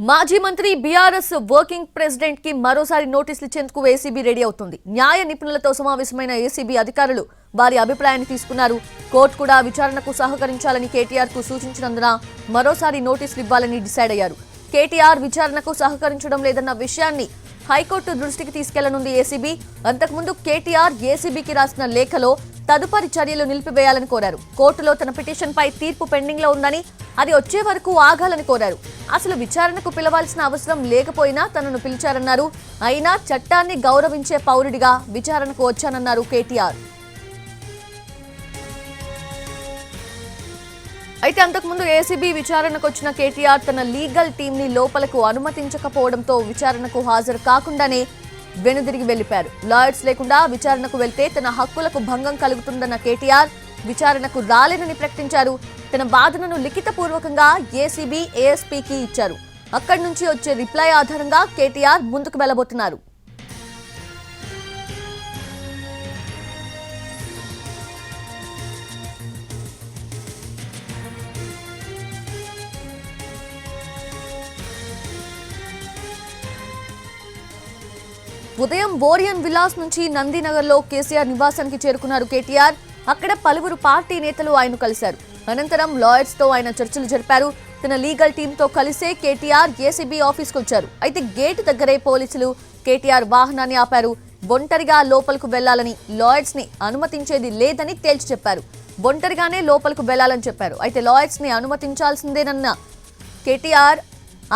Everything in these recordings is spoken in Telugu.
మాజీ మంత్రి బీఆర్ఎస్ వర్కింగ్ ప్రెసిడెంట్ కి మరోసారి నోటీసులు ఇచ్చేందుకు ఏసీబీ రెడీ అవుతుంది. న్యాయ నిపుణులతో సమావేశమైన ఏసీబీ అధికారులు వారి అభిప్రాయాన్ని తీసుకున్నారు. కోర్టు కూడా విచారణకు సహకరించాలని కేటీఆర్ కు సూచించినందున మరోసారి నోటీసులు ఇవ్వాలని డిసైడ్ అయ్యారు. కేటీఆర్ విచారణకు సహకరించడం లేదన్న విషయాన్ని హైకోర్టు దృష్టికి తీసుకెళ్లనుంది ఏసీబీ. అంతకుముందు కేటీఆర్ ఏసీబీకి రాసిన లేఖలో తదుపరి చర్యలు నిలిపివేయాలని కోరారు. కోర్టులో తన పిటిషన్ పై తీర్పు పెండింగ్ లో ఉందని, అది వచ్చే వరకు ఆగాలని కోరారు. అసలు విచారణకు పిలవాల్సిన అవసరం లేకపోయినా తనను పిలిచారన్నారు. అయినా చట్టాన్ని గౌరవించే పౌరుడిగా విచారణకు వచ్చానన్నారు కేటీఆర్. అయితే అంతకుముందు ఏసీబీ విచారణకు వచ్చిన కేటీఆర్ తన లీగల్ టీమ్ ని లోపలకు అనుమతించకపోవడంతో విచారణకు హాజరు కాకుండానే వెనుదిరిగి వెళ్లిపారు. లాయర్స్ లేకుండా విచారణకు వెళ్తే తన హక్కులకు భంగం కలుగుతుందన్న కేటీఆర్ విచారణకు రాలేనని ప్రకటించారు. తన వాదనను లిఖితపూర్వకంగా ఏసీబీ ఏఎస్పీకి ఇచ్చారు. అక్కడి నుంచి వచ్చే రిప్లై ఆధారంగా కేటీఆర్ ముందుకు వెళ్లబోతున్నారు. ఉదయం బోరియన్ విలాస్ నుంచి నందినగర్లో కేసీఆర్ నివాసానికి చేరుకున్నారు కేటీఆర్. అక్కడ పలువురు పార్టీ నేతలు ఆయన కలిశారు. అనంతరం లాయర్స్ తో ఆయన చర్చలు జరిపారు. తన లీగల్ టీమ్ తో కలిసే కేటీఆర్ ఏసీబీ ఆఫీస్కు వచ్చారు. అయితే గేటు దగ్గరే పోలీసులు కేటీఆర్ వాహనాన్ని ఆపారు. ఒంటరిగా లోపలకు వెళ్లాలని, లాయర్స్ ని అనుమతించేది లేదని తేల్చి చెప్పారు. ఒంటరిగానే లోపలకు వెళ్లాలని చెప్పారు. అయితే లాయర్స్ ని అనుమతించాల్సిందేనన్న కేటీఆర్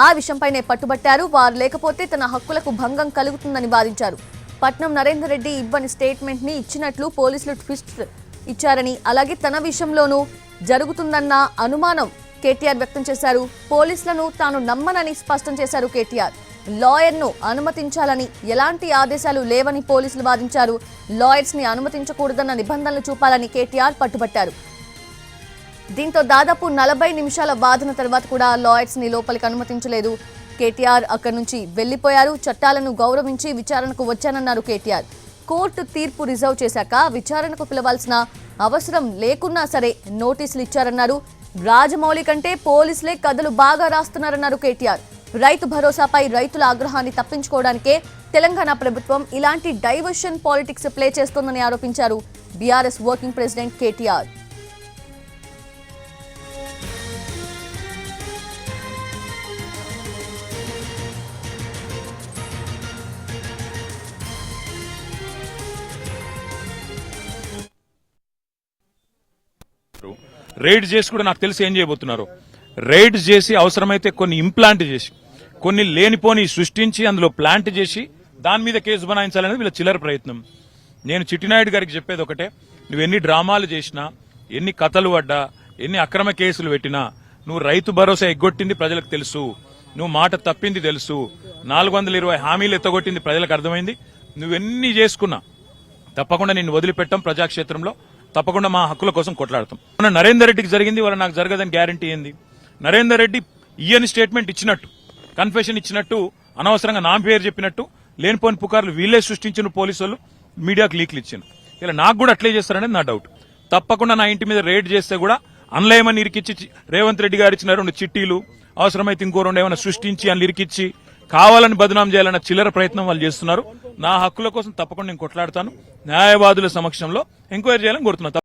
ఆ విషయంపైనే పట్టుబట్టారు. వారు లేకపోతే తన హక్కులకు భంగం కలుగుతుందని వాదించారు. పట్నం నరేందర్ రెడ్డి ఇవ్వని స్టేట్మెంట్ ని ఇచ్చినట్లు పోలీసులు ట్విస్ట్ ఇచ్చారని, అలాగే తన విషయంలోనూ జరుగుతుందన్న అనుమానం కేటీఆర్ వ్యక్తం చేశారు. పోలీసులను తాను నమ్మనని స్పష్టం చేశారు కేటీఆర్. లాయర్ ను అనుమతించాలని ఎలాంటి ఆదేశాలు లేవని పోలీసులు వాదించారు. లాయర్స్ ని అనుమతించకూడదన్న నిబంధనలు చూపాలని కేటీఆర్ పట్టుబట్టారు. దీంతో దాదాపు 40 నిమిషాల వాదన తర్వాత కూడా లాయర్స్ ని లోపలికి అనుమతించలేదు. కేటీఆర్ అక్కడి నుంచి వెళ్లిపోయారు. చట్టాలను గౌరవించి విచారణకు వచ్చానన్నారు కేటీఆర్. కోర్టు తీర్పు రిజర్వ్ చేశాక విచారణకు పిలవాల్సిన అవసరం లేకున్నా సరే నోటీసులు ఇచ్చారన్నారు. రాజమౌళి కంటే పోలీసులే కథలు బాగా రాస్తున్నారన్నారు కేటీఆర్. రైతు భరోసాపై రైతుల ఆగ్రహాన్ని తప్పించుకోవడానికే తెలంగాణ ప్రభుత్వం ఇలాంటి డైవర్షన్ పాలిటిక్స్ ప్లే చేస్తోందని ఆరోపించారు BRS working president KTR. Raid చేసి కూడా నాకు తెలిసి ఏం చేయబోతున్నారు. రైడ్ చేసి అవసరమైతే కొన్ని ఇంప్లాంట్ చేసి, కొన్ని లేనిపోని సృష్టించి అందులో ప్లాంట్ చేసి దాని మీద కేసు బనాయించాలనేది వీళ్ళ చిల్లర ప్రయత్నం. నేను చిట్టినాయుడు గారికి చెప్పేది ఒకటే, నువ్వు ఎన్ని డ్రామాలు చేసినా, ఎన్ని కథలు పడ్డా, ఎన్ని అక్రమ కేసులు పెట్టినా, నువ్వు రైతు భరోసా ఎగ్గొట్టింది ప్రజలకు తెలుసు, నువ్వు మాట తప్పింది తెలుసు, 420 హామీలు ఎత్తగొట్టింది ప్రజలకు అర్థమైంది. నువ్వెన్ని చేసుకున్నా తప్పకుండా నిన్ను వదిలిపెట్టాం. ప్రజాక్షేత్రంలో తప్పకుండా మా హక్కుల కోసం కొట్లాడతాం. మన నరేందర్ రెడ్డికి జరిగింది వాళ్ళ నాకు జరగదని గ్యారంటీ ఏంది? నరేందర్ రెడ్డి ఈయన స్టేట్మెంట్ ఇచ్చినట్టు, కన్ఫెషన్ ఇచ్చినట్టు, అనవసరంగా నా పేరు చెప్పినట్టు లేనిపోని పుకార్లు వీళ్ళే సృష్టించిన పోలీసు వాళ్ళు మీడియాకు లీక్లు ఇచ్చాను. ఇలా నాకు కూడా అట్లే చేస్తారనేది నా డౌట్. తప్పకుండా నా ఇంటి మీద రైడ్ చేస్తే కూడా అన్లేమని ఇరికిచ్చి రేవంత్ రెడ్డి గారు ఇచ్చిన 2 చిట్టీలు, అవసరమైతే ఇంకో 2 ఏమైనా సృష్టించి అని ఇరికిచ్చి కావాలని బదనాం చేయాలన్న చిల్లర ప్రయత్నం వాళ్ళు చేస్తున్నారు. నా హక్కుల కోసం తప్పకుండా నేను కొట్లాడతాను. న్యాయవాదుల సమక్షంలో ఎంక్వైరీ చేయాలని కోరుతున్నాను.